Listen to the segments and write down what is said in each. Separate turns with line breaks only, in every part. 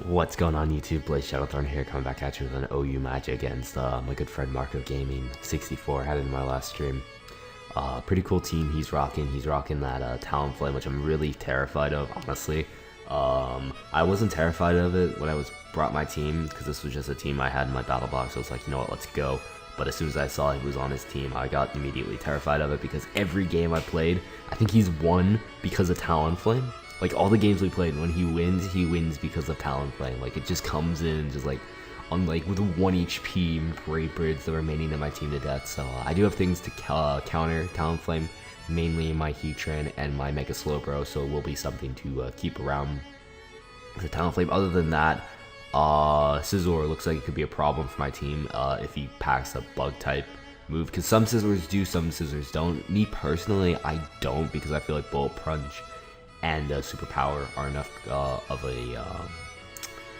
What's going on YouTube? Blaze Shadowthorn here, coming back at you with an OU match against my good friend Marco Gaming 64. Had it in my last stream. Pretty cool team he's rocking. He's rocking that Talonflame, which I'm really terrified of, honestly. I wasn't terrified of it when I brought my team, because this was just a team I had in my battle box. So I was like, you know what, let's go. But as soon as I saw he was on his team, I got immediately terrified of it, because every game I played, I think he's won because of Talonflame. Like, all the games we played, when he wins because of Talonflame. Like, it just comes in, just like, on like, with a 1 HP, Brave Birds the remaining of my team to death. So, I do have things to counter Talonflame, mainly my Heatran and my Mega Slowbro, so it will be something to keep around the Talonflame. Other than that, Scizor looks like it could be a problem for my team if he packs a Bug-type move, because some Scizors do, some Scizors don't. Me, personally, I don't, because I feel like Bullet Punch and Superpower are enough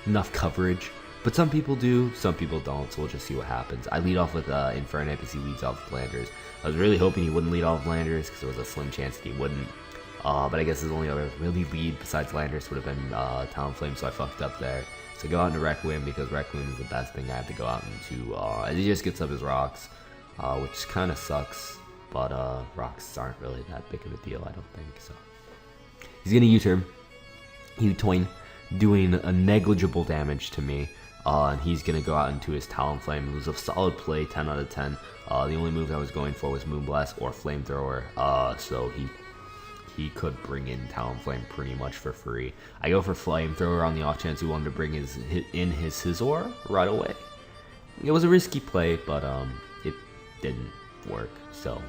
enough coverage, but some people do, some people don't, so we'll just see what happens. I lead off with Infernape because he leads off with Landers. I was really hoping he wouldn't lead off with Landers, because there was a slim chance that he wouldn't, but I guess his only other really lead besides Landers would have been Talonflame, so I fucked up there. So go out into Requiem, because Requiem is the best thing I have to go out into, as he just gets up his rocks, which kind of sucks, but rocks aren't really that big of a deal, I don't think, so. He's gonna U-turn, U-toin, doing a negligible damage to me, and he's gonna go out into his Talonflame. It was a solid play, 10 out of 10. The only move I was going for was Moonblast or Flamethrower, so he could bring in Talonflame pretty much for free. I go for Flamethrower on the off chance he wanted to bring in his Scizor right away. It was a risky play, but it didn't work, so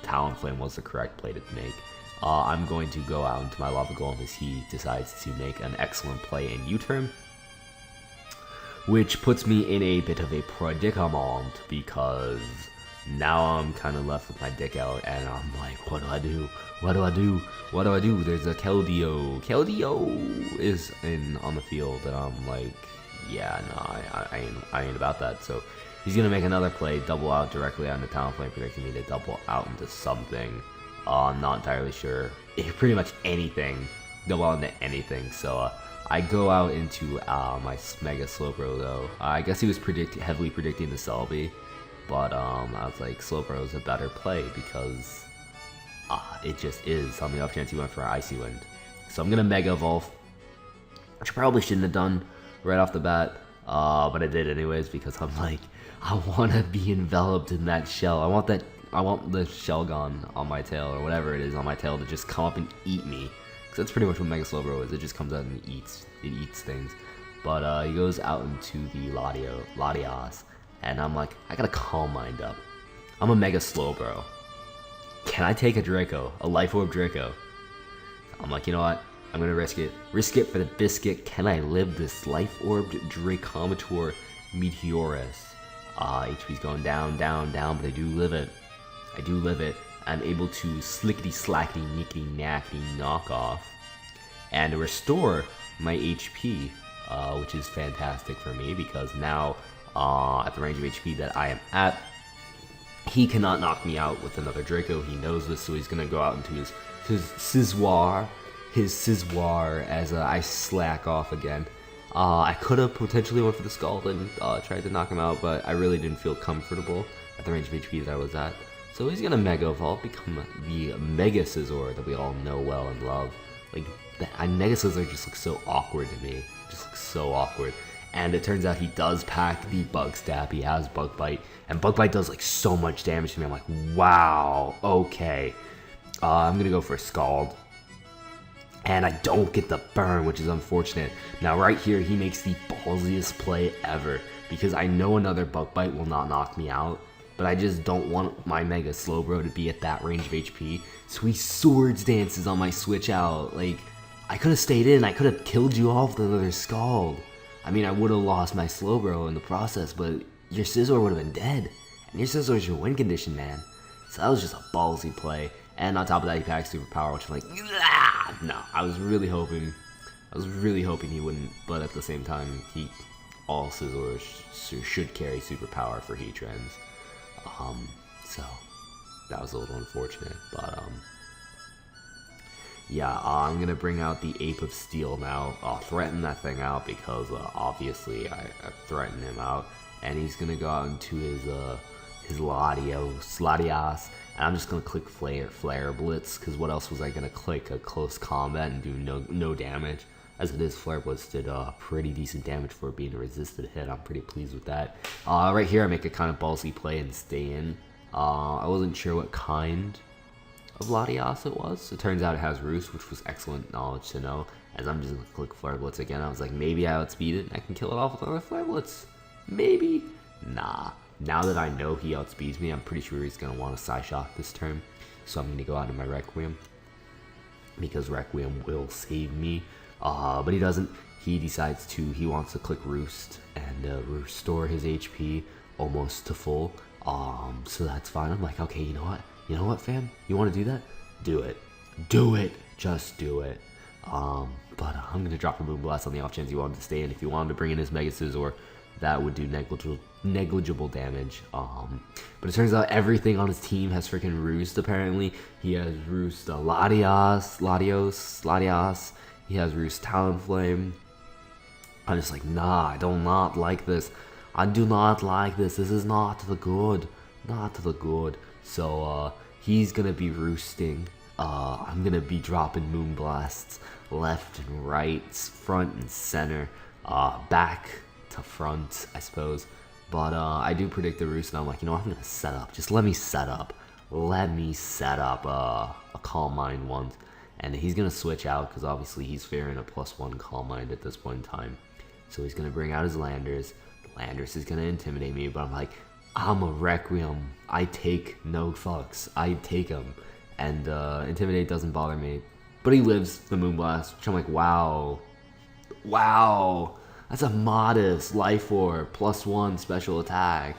Talonflame was the correct play to make. I'm going to go out into my Lava Golem as he decides to make an excellent play in U-turn, which puts me in a bit of a predicament, because now I'm kind of left with my dick out, and I'm like, what do I do? What do I do? What do I do? There's a Keldeo. Keldeo is on the field, and I'm like, yeah, no, I ain't about that. So he's gonna make another play, double out directly onto Talonflame, predicting me to double out into something. I'm not entirely sure. Pretty much anything. Double out into anything. So I go out into my Mega Slowbro though. I guess he was heavily predicting the Celebi, but I was like, Slowbro is a better play because it just is. On the off chance he went for Icy Wind, so I'm gonna Mega Evolve, which I probably shouldn't have done right off the bat, but I did anyways, because I'm like, I want to be enveloped in that shell. I want the Shelgon on my tail, or whatever it is on my tail, to just come up and eat me. Because that's pretty much what Mega Slowbro is. It just comes out and eats things. But he goes out into the Latias, and I'm like, I gotta calm mind up. I'm a Mega Slowbro. Can I take a Draco? A Life Orb Draco? I'm like, you know what? I'm gonna risk it. Risk it for the biscuit. Can I live this Life Orbed Dracomator Meteorus? HP's going down, down, down, but I do live it. I do live it. I'm able to slickety slackety nickety knackety knock off and restore my HP, which is fantastic for me, because now at the range of HP that I am at, he cannot knock me out with another Draco. He knows this, so he's gonna go out into his Scizor as I slack off again. I could have potentially went for the Scald and tried to knock him out, but I really didn't feel comfortable at the range of HP that I was at. So he's gonna Mega Evolve, become the Mega Scizor that we all know well and love. Like, Mega Scizor just looks so awkward to me. Just looks so awkward. And it turns out he does pack the Bug Stab. He has Bug Bite, and Bug Bite does like so much damage to me. I'm like, wow, okay. I'm gonna go for a Scald, and I don't get the burn, which is unfortunate. Now right here, he makes the ballsiest play ever, because I know another Bug Bite will not knock me out, but I just don't want my Mega Slowbro to be at that range of HP. So he Swords Dances on my switch out. Like, I could have stayed in. I could have killed you off with another Scald. I mean, I would have lost my Slowbro in the process, but your Scizor would have been dead. And your Scizor is your win condition, man. So that was just a ballsy play. And on top of that, he packs Superpower, which I'm like, no. I was really hoping he wouldn't, but at the same time, all Scizors should carry Superpower for Heatrans. So that was a little unfortunate, but Yeah, I'm gonna bring out the Ape of Steel now. Threaten that thing out because obviously I threatened him out, and he's gonna go out into his Latias, and I'm just gonna click Flare Blitz because what else was I gonna click? A close combat and do no damage. As it is, Flare Blitz did pretty decent damage for being a resisted hit. I'm pretty pleased with that. Right here, I make a kind of ballsy play and stay in. I wasn't sure what kind of Latias it was. It turns out it has Roost, which was excellent knowledge to know. As I'm just gonna click Flare Blitz again, I was like, maybe I outspeed it and I can kill it off with another Flare Blitz. Maybe. Nah. Now that I know he outspeeds me, I'm pretty sure he's gonna want to Psyshock this turn. So I'm gonna go out into my Requiem, because Requiem will save me. But he doesn't. He decides he wants to click Roost and restore his HP almost to full. So that's fine. I'm like, okay, you know what, fam? You want to do that? Do it. Do it. Just do it. But I'm gonna drop a Moonblast on the off chance you want him to stay in. If you want him to bring in his Mega Scizor, that would do negligible damage. But it turns out everything on his team has freaking Roost. Apparently, he has Roost Latias. He has Roost Talonflame. I'm just like, nah, I do not like this. I do not like this. This is not the good. Not the good. So, he's gonna be roosting. I'm gonna be dropping Moonblasts left and right, front and center, back to front, I suppose. But, I do predict the roost, and I'm like, you know what, I'm gonna set up. Just let me set up. Let me set up, a Calm Mind once. And he's going to switch out because obviously he's fearing a +1 Calm Mind at this point in time. So he's going to bring out his Landers. Landers is going to intimidate me, but I'm like, I'm a Requiem. I take no fucks. I take him. And Intimidate doesn't bother me. But he lives the Moonblast, which I'm like, wow. Wow. That's a modest Life Orb, +1 special attack.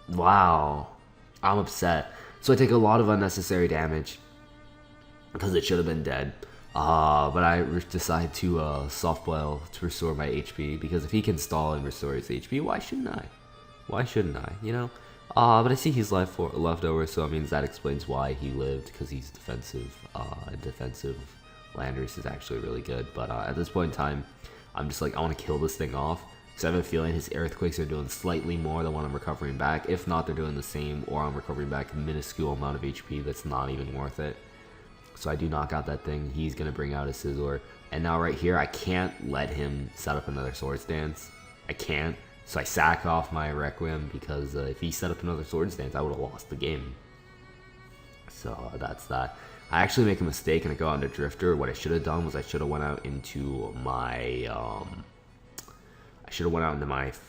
Wow. I'm upset. So I take a lot of unnecessary damage, because it should have been dead. But I decide to soft boil to restore my HP, because if he can stall and restore his HP, why shouldn't I? Why shouldn't I, you know? But I see he's left over, so it means that explains why he lived, because he's defensive. Defensive Landers is actually really good, but at this point in time, I'm just like, I want to kill this thing off, because I have a feeling his Earthquakes are doing slightly more than what I'm recovering back. If not, they're doing the same, or I'm recovering back a minuscule amount of HP that's not even worth it. So I do knock out that thing. He's going to bring out a Scizor. And now right here, I can't let him set up another Swords Dance. I can't. So I sack off my Requiem, because if he set up another Swords Dance, I would have lost the game. So that's that. I actually make a mistake and I go out into Drifter. What I should have done was I should have went out into my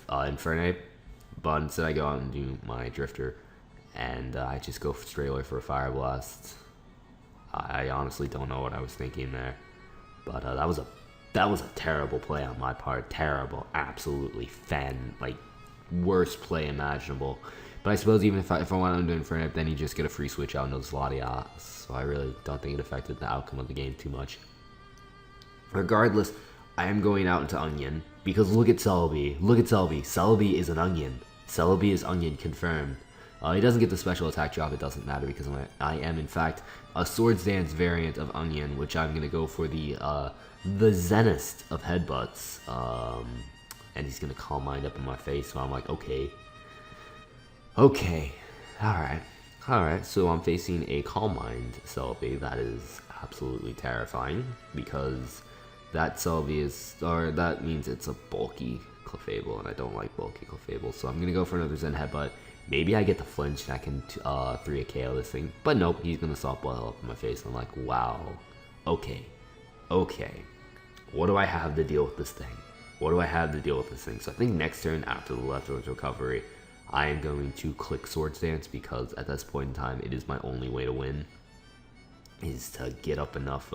Infernape. But instead I go out and do my Drifter. And I just go straight away for a Fire Blast. I honestly don't know what I was thinking there, but that was a terrible play on my part. Terrible, absolutely worst play imaginable. But I suppose even if I went under Infernape, then you just get a free switch out into Latias. So I really don't think it affected the outcome of the game too much. Regardless, I am going out into Onion, because look at Celebi. Look at Celebi. Celebi is an Onion. Celebi is Onion confirmed. He doesn't get the special attack drop. It doesn't matter, because I am in fact a Swords Dance variant of Onion, which I'm gonna go for the Zenist of Headbutts. And he's gonna Calm Mind up in my face. So I'm like, okay, all right. So I'm facing a Calm Mind Celebi. That is absolutely terrifying, because that that means it's a bulky Clefable, and I don't like bulky Clefable. So I'm gonna go for another Zen Headbutt. Maybe I get the flinch and I can 3 a KO this thing. But nope, he's going to soft boil up in my face. I'm like, wow. Okay. What do I have to deal with this thing? So I think next turn, after the Leftovers Recovery, I am going to click Swords Dance, because at this point in time, it is my only way to win, is to get up enough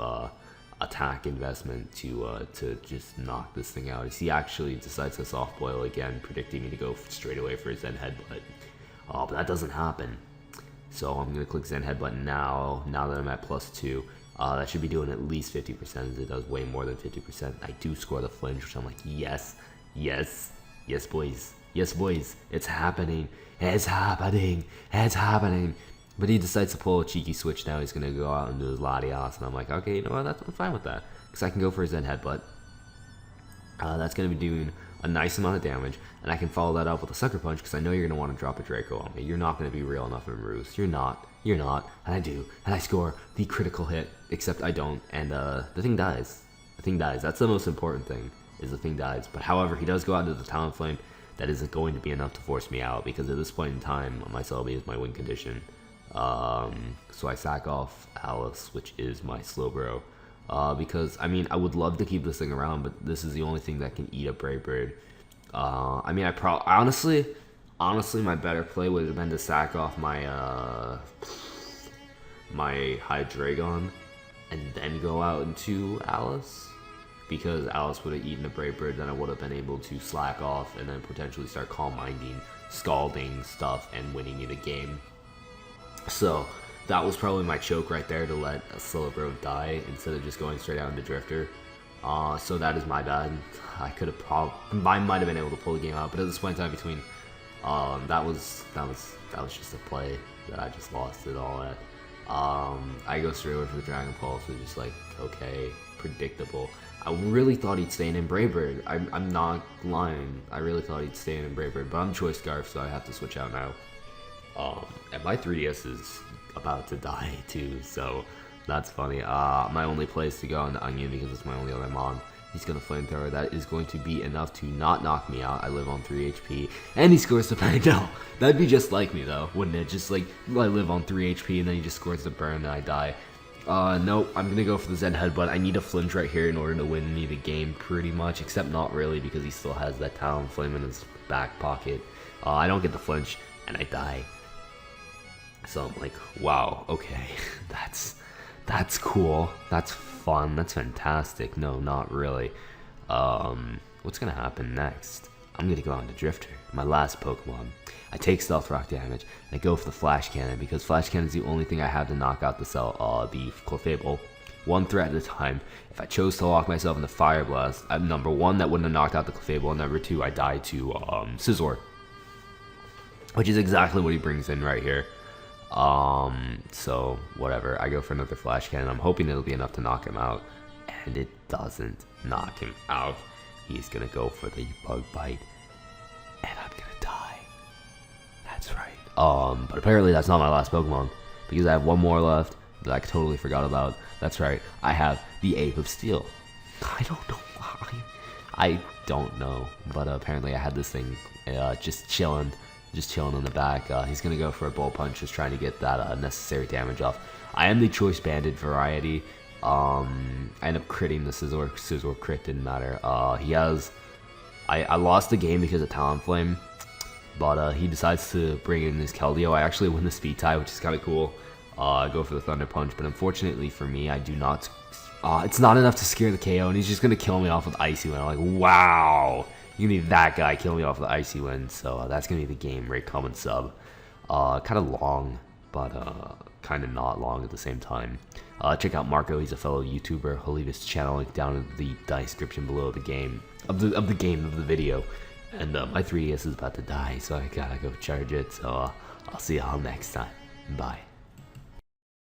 attack investment to just knock this thing out. He actually decides to soft boil again, predicting me to go straight away for his Zen Headbutt. But that doesn't happen. So I'm going to click Zen Headbutt now that I'm at +2. That should be doing at least 50%, as it does way more than 50%. I do score the flinch, which I'm like, yes, boys. It's happening. But he decides to pull a cheeky switch now. He's going to go out and do his Latias. And I'm like, okay, you know what? I'm fine with that. Because I can go for his Zen Headbutt. That's going to be doing a nice amount of damage. And I can follow that up with a Sucker Punch because I know you're going to want to drop a Draco on me. You're not going to be real enough in Roost. You're not. You're not. And I do. And I score the critical hit. Except I don't. And the thing dies. The thing dies. That's the most important thing. Is the thing dies. But however, he does go out into the Talonflame. That isn't going to be enough to force me out. Because at this point in time, my Celebi is my win condition. So I sack off Alice, which is my Slowbro. Because, I mean, I would love to keep this thing around, but this is the only thing that can eat a Brave Bird. I mean, honestly, my better play would have been to sack off my, my Hydreigon and then go out into Alice. Because Alice would have eaten a Brave Bird, then I would have been able to slack off and then potentially start Calm Minding, Scalding stuff, and winning me the game. So that was probably my choke right there to let a Slowbro die instead of just going straight out into Drifter. So that is my bad. I could have I might have been able to pull the game out, but at this point in time between, that was just a play that I just lost it all at. I go straight away for the Dragon Pulse, which is like, okay, predictable. I really thought he'd stay in Brave Bird. I'm not lying. I really thought he'd stay in Brave Bird, but I'm Choice Scarf, so I have to switch out now. And my 3DS is about to die too, so that's funny. My only place to go on the Onion because it's my only other mon. He's gonna Flamethrower. That is going to be enough to not knock me out. I live on 3 HP, and he scores the burn. No, that'd be just like me though, wouldn't it? Just like I live on 3 HP, and then he just scores the burn, and I die. Nope, I'm gonna go for the Zen Headbutt. I need a flinch right here in order to win me the game, pretty much, except not really because he still has that Talonflame in his back pocket. I don't get the flinch, and I die. So I'm like, wow, okay, that's cool, that's fun, that's fantastic. No, not really. What's gonna happen next? I'm gonna go on to Drifter, my last Pokemon. I take Stealth Rock damage, and I go for the Flash Cannon, because Flash Cannon is the only thing I have to knock out the Clefable. One threat at a time. If I chose to lock myself in the Fire Blast, number one, that wouldn't have knocked out the Clefable, and number two, I die to Scizor. Which is exactly what he brings in right here. So whatever, I go for another Flash Cannon. I'm hoping it'll be enough to knock him out, and it doesn't knock him out. He's gonna go for the Bug Bite, and I'm gonna die. That's right. But apparently that's not my last Pokemon, because I have one more left that I totally forgot about. That's right, I have the Ape of Steel. I don't know why. I don't know, but apparently I had this thing just chilling in the back. He's gonna go for a Bull Punch, just trying to get that necessary damage off. I am the Choice Banded variety. I end up critting the Scizor crit didn't matter. I lost the game because of Talonflame, but he decides to bring in his Keldeo. I actually win the speed tie, which is kind of cool. I go for the Thunder Punch, but unfortunately for me, I do not. It's not enough to scare the KO, and he's just gonna kill me off with Icy Wind. I'm like, wow. You need that guy killing me off with the Icy Wind, so that's going to be the game. Rate, comment, sub. Kind of long, but kind of not long at the same time. Check out Marco. He's a fellow YouTuber. He'll leave his channel link down in the description below the game of the video. And my 3DS is about to die, so I gotta go charge it. So I'll see y'all next time. Bye.